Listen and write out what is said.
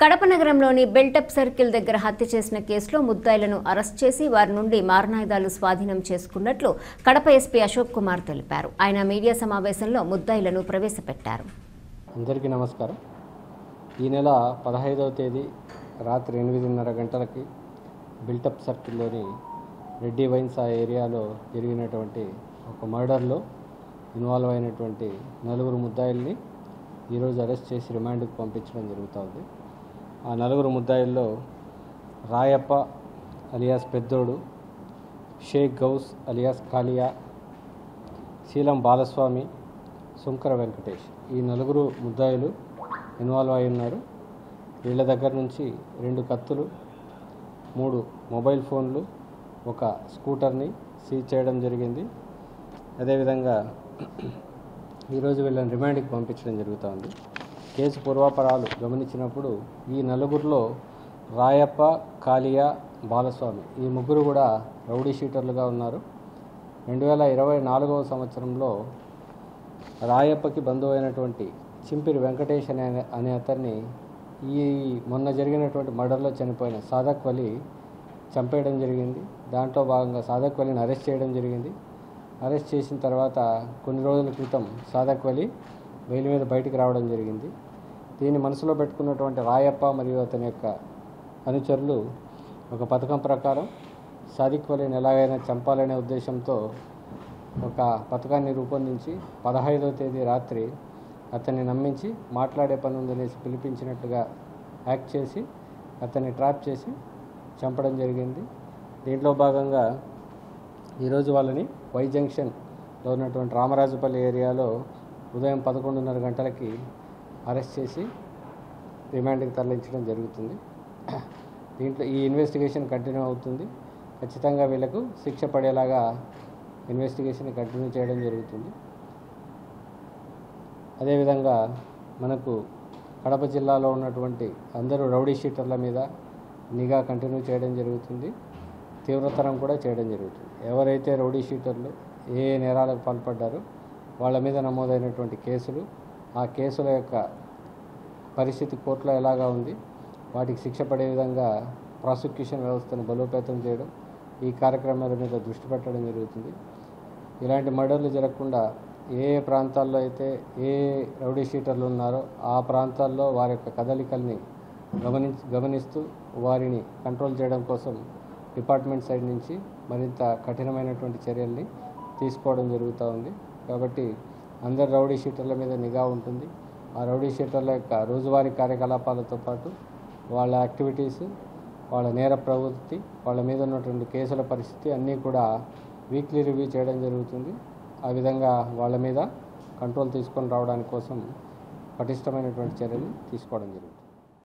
కడప నగరంలోని బెల్టప్ సర్కిల్ దగ్గర హత్య చేసిన కేసులో ముద్దాయిలను అరెస్ట్ చేసి వారి నుండి మారణాయుధాలు స్వాధీనం చేసుకున్నట్లు కడప ఎస్పీ అశోక్ కుమార్ తెలిపారు. ఆయన మీడియా సమావేశంలో ముద్దాయిలను ప్రవేశపెట్టారు. అందరికీ నమస్కారం. ఈ నెల 15వ తేదీ రాత్రి 8:30 గంటలకి బిల్టప్ సర్కిల్లోని రెడ్డి వైన్స్ ఆ ఏరియాలో జరిగినటువంటి ఒక మర్డర్లో ఇన్వాల్వ్ అయినటువంటి 4 ముద్దాయిల్ని ఈరోజు అరెస్ట్ చేసి రిమాండ్కి పంపించడం జరుగుతుంది. ఆ 4 ముద్దాయిల్లో రాయప్ప అలియాస్ పెద్దోడు, షేక్ గౌస్ అలియాస్ కాలియా, శీలం బాలస్వామి, సుంకర వెంకటేష్ ఈ 4 ముద్దాయిలు ఇన్వాల్వ్ అయి ఉన్నారు. వీళ్ళ దగ్గర నుంచి 2 కత్తులు, 3 మొబైల్ ఫోన్లు, ఒక స్కూటర్ని సీజ్ చేయడం జరిగింది. అదేవిధంగా ఈరోజు వీళ్ళని రిమాండ్కి పంపించడం జరుగుతుంది. కేసు పూర్వాపరాలు గమనించినప్పుడు ఈ 4లో రాయప్ప, కాలియా, బాలస్వామి ఈ 3 కూడా రౌడీ షీటర్లుగా ఉన్నారు. 2024వ సంవత్సరంలో రాయప్పకి బంధువు అయినటువంటి చింపిరి వెంకటేష్ అనే అతన్ని ఈ మొన్న జరిగినటువంటి మర్డర్లో చనిపోయిన సాదక్ వలి చంపేయడం జరిగింది. దాంట్లో భాగంగా సాదక్ వలిని అరెస్ట్ చేయడం జరిగింది. అరెస్ట్ చేసిన తర్వాత కొన్ని రోజుల క్రితం సాదక్ వలి బెయిల్ మీద బయటికి రావడం జరిగింది. దీన్ని మనసులో పెట్టుకున్నటువంటి రాయప్ప మరియు అతని యొక్క అనుచరులు ఒక పథకం ప్రకారం సాదిక్ వలిని ఎలాగైనా చంపాలనే ఉద్దేశంతో ఒక పథకాన్ని రూపొందించి 15వ తేదీ రాత్రి అతన్ని నమ్మించి మాట్లాడే పని ఉందనేసి పిలిపించినట్లుగా యాక్ట్ చేసి అతన్ని ట్రాప్ చేసి చంపడం జరిగింది. దీంట్లో భాగంగా ఈరోజు వాళ్ళని వై జంక్షన్లో ఉన్నటువంటి రామరాజుపల్లి ఏరియాలో ఉదయం 11:30 గంటలకి అరెస్ట్ చేసి రిమాండ్కి తరలించడం జరుగుతుంది. దీంట్లో ఈ ఇన్వెస్టిగేషన్ కంటిన్యూ అవుతుంది. ఖచ్చితంగా వీళ్ళకు శిక్ష పడేలాగా ఇన్వెస్టిగేషన్ కంటిన్యూ చేయడం జరుగుతుంది. అదేవిధంగా మనకు కడప జిల్లాలో ఉన్నటువంటి అందరూ రౌడీ షీటర్ల మీద నిఘా కంటిన్యూ చేయడం జరుగుతుంది. తీవ్రతరం కూడా చేయడం జరుగుతుంది. ఎవరైతే రౌడీ షీటర్లు ఏ నేరాలకు పాల్పడ్డారో వాళ్ళ మీద నమోదైనటువంటి కేసులు, ఆ కేసుల యొక్క పరిస్థితి కోర్టులో ఎలాగా ఉంది, వాటికి శిక్ష పడే విధంగా ప్రాసిక్యూషన్ వ్యవస్థను బలోపేతం చేయడం, ఈ కార్యక్రమాల మీద దృష్టి పెట్టడం జరుగుతుంది. ఇలాంటి మర్డర్లు జరగకుండా ఏ ప్రాంతాల్లో అయితే ఏ రౌడీ షీటర్లు ఉన్నారో ఆ ప్రాంతాల్లో వారి యొక్క కదలికల్ని గమనిస్తూ వారిని కంట్రోల్ చేయడం కోసం డిపార్ట్మెంట్ సైడ్ నుంచి మరింత కఠినమైనటువంటి చర్యల్ని తీసుకోవడం జరుగుతూ ఉంది. కాబట్టి అందరు రౌడీ షీటర్ల మీద నిఘా ఉంటుంది. ఆ రౌడీ షీటర్ల యొక్క రోజువారీ కార్యకలాపాలతో పాటు వాళ్ళ యాక్టివిటీస్, వాళ్ళ నేర ప్రవృత్తి, వాళ్ళ మీద ఉన్నటువంటి కేసుల పరిస్థితి అన్నీ కూడా వీక్లీ రివ్యూ చేయడం జరుగుతుంది. ఆ విధంగా వాళ్ళ మీద కంట్రోల్ తీసుకొని రావడానికి కోసం పటిష్టమైనటువంటి చర్యలు తీసుకోవడం జరుగుతుంది.